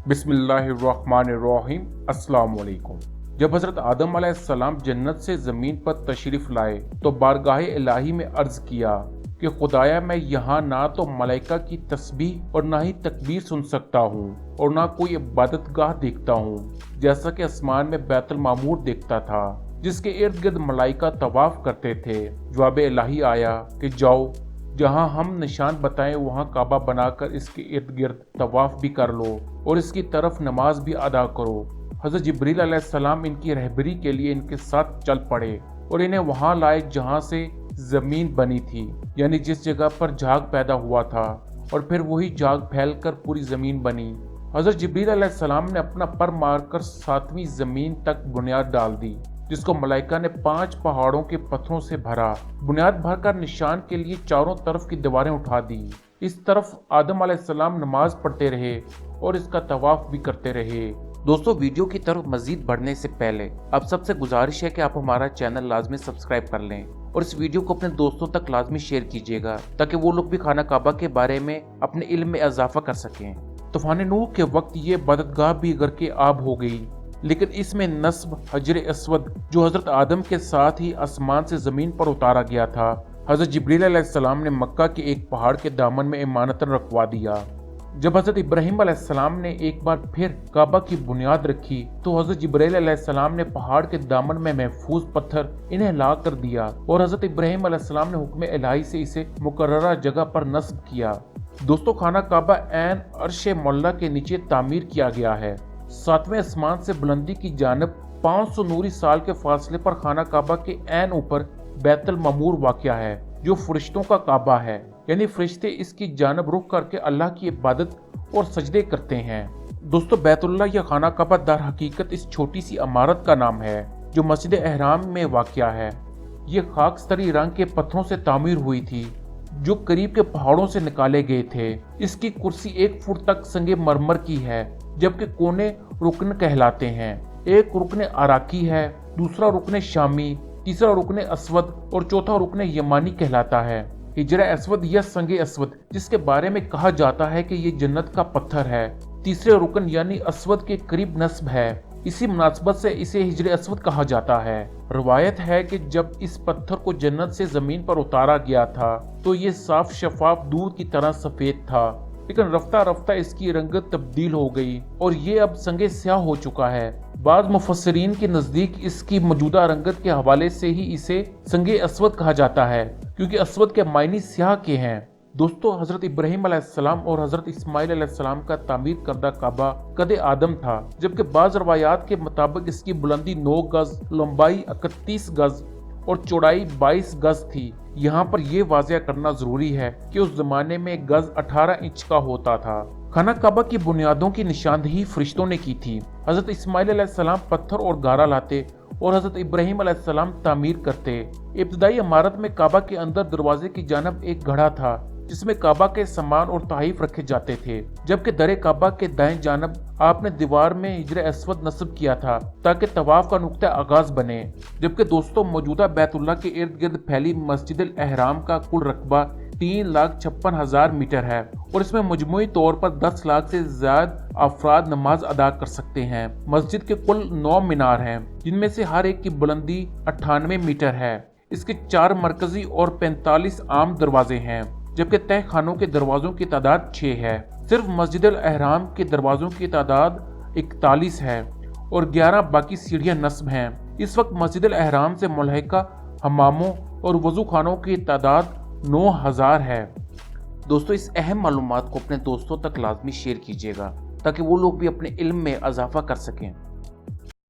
बिस्मिल्लाहिर्रहमानिर्रहीम। अस्सलाम वालेकुम। जब हजरत आदम अलैहिस्सलाम जन्नत से ज़मीन पर तशरीफ़ लाए तो बारगाह इलाही में अर्ज़ किया कि खुदाया मैं यहाँ ना तो मलाइका की तस्बीह और ना ही तकबीर सुन सकता हूँ और ना कोई इबादतगाह देखता हूँ, जैसा कि आसमान में बैतुल मामूर देखता था जिसके इर्द गिर्द मलाइका तवाफ करते थे। जवाब इलाही आया कि जाओ, जहाँ हम निशान बताएं वहाँ काबा बनाकर इसके इर्द गिर्द तवाफ भी कर लो और इसकी तरफ नमाज भी अदा करो। हज़रत जिब्रील अलैहिस्सलाम इनकी रहबरी के लिए इनके साथ चल पड़े और इन्हें वहाँ लाए जहाँ से ज़मीन बनी थी, यानी जिस जगह पर झाग पैदा हुआ था, और फिर वही झाग फैलकर पूरी ज़मीन बनी। हज़रत जिब्रील अलैहिस्सलाम ने अपना पर मारकर 7वीं ज़मीन तक बुनियाद डाल दी, जिसको मलाइका ने 5 पहाड़ों के पत्थरों से भरा। बुनियाद भरकर निशान के लिए चारों तरफ की दीवारें उठा दी। इस तरफ आदम अलैहिस्सलाम नमाज पढ़ते रहे और इसका तवाफ भी करते रहे। दोस्तों, वीडियो की तरफ मजीद बढ़ने से पहले आप सबसे गुजारिश है कि आप हमारा चैनल लाजमी सब्सक्राइब कर लें और इस वीडियो को अपने दोस्तों तक लाजमी शेयर कीजिएगा ताकि वो लोग भी खाना काबा के बारे में अपने इल्म में इजाफा कर सकें। तूफान नूह के वक्त ये इबादतगाह भी गर्क आब हो गई, लेकिन इसमें नस्ब हजर अस्वद जो हजरत आदम के साथ ही आसमान से जमीन पर उतारा गया था, हजरत जिब्रील अलैहिस्सलाम ने मक्का के एक पहाड़ के दामन में इमानतन रखवा दिया। जब हजरत इब्राहिम अलैहिस्सलाम ने एक बार फिर काबा की बुनियाद रखी तो हजरत जिब्रील अलैहिस्सलाम ने पहाड़ के दामन में महफूज पत्थर इन्हें ला कर दिया और हजरत इब्राहिम अलैहिस्सलाम ने हुक्म इलाही से इसे मुकर्ररा जगह पर नस्ब किया। दोस्तों, खाना काबा ऐन अर्श मौला के नीचे तामीर किया गया है। 7वें आसमान से बुलंदी की जानब 500 नूरी साल के फासले पर खाना काबा के ऐन ऊपर बैतुल मामूर वाक़या है, जो फरिश्तों का काबा है, यानी फरिश्ते इसकी जानब रुख करके अल्लाह की इबादत और सजदे करते हैं। दोस्तों, बैतुल्लाह या खाना काबा दर हकीकत इस छोटी सी इमारत का नाम है जो मस्जिद एहराम में वाक़या है। ये खाकस्तरी रंग के पत्थरों से तामीर हुई थी जो करीब के पहाड़ों से निकाले गए थे। इसकी कुर्सी 1 फुट तक संगे मरमर की है, जबकि कोने रुकन कहलाते हैं। एक रुकन अराकी है, दूसरा रुकन शामी, तीसरा रुकन असवद और चौथा रुकन यमानी कहलाता है। हिजरा असवद या संगे असवद, जिसके बारे में कहा जाता है कि ये जन्नत का पत्थर है, तीसरे रुकन यानी असवद के करीब नस्ब है। इसी मुनासबत से इसे हिजरे असवद कहा जाता है। रवायत है कि जब इस पत्थर को जन्नत से जमीन पर उतारा गया था तो ये साफ शफाफ दूध की तरह सफेद था, लेकिन रफ्ता रफ्ता इसकी रंगत तब्दील हो गई और ये अब संगे स्याह हो चुका है। बाज़ मुफस्सिरीन के नज़दीक इसकी मौजूदा रंगत के हवाले से ही इसे संगे असवद कहा जाता है, क्योंकि असवद के मायने स्याह के हैं। दोस्तों, हजरत इब्राहिम अलैहिस्सलाम और हजरत इस्माइल अलैहिस्सलाम का तामीर करदा काबा कदे आदम था, जबकि बाज़ रवायात के मुताबिक इसकी बुलंदी 9 गज, लंबाई 31 गज और चौड़ाई 22 गज थी। यहाँ पर यह वाज़िया करना जरूरी है कि उस जमाने में गज 18 इंच का होता था। खाना काबा की बुनियादों की निशानदही फरिश्तों ने की थी। हजरत इस्माइल अलैहिस्सलाम पत्थर और गारा लाते और हजरत इब्राहिम अलैहिस्सलाम तामीर करते। इब्तदाई इमारत में काबा के अंदर दरवाजे की जानब एक घड़ा था जिसमें काबा के सामान और तहफ़ रखे जाते थे, जबकि दरे काबा के दाएं जानब आपने दीवार में हिजरा अस्वद नस्ब किया था ताकि तवाफ का नुक्ता आगाज बने। जबकि दोस्तों, मौजूदा बैतुल्लाह के इर्द गिर्द फैली मस्जिद एहराम का कुल रकबा 3,56,000 मीटर है और इसमें मजमूई तौर पर 10 लाख से ज्यादा अफराद नमाज अदा कर सकते हैं। मस्जिद के कुल 9 मीनार हैं, जिनमें से हर एक की बुलंदी 98 मीटर है। इसके 4 मरकजी और 45 आम दरवाजे हैं, जबकि तह खानों के दरवाजों की तादाद 6 है। सिर्फ मस्जिद एहराम के दरवाजों की तादाद 41 है और 11 बाकी सीढ़ियां नस्ब हैं। इस वक्त मस्जिद एहराम से मुल्हिका हमामों और वजू खानों की तादाद 9,000 है। दोस्तों, इस अहम मालूमात को अपने दोस्तों तक लाजमी शेयर कीजिएगा ताकि वो लोग भी अपने इल्म में इजाफा कर सकें।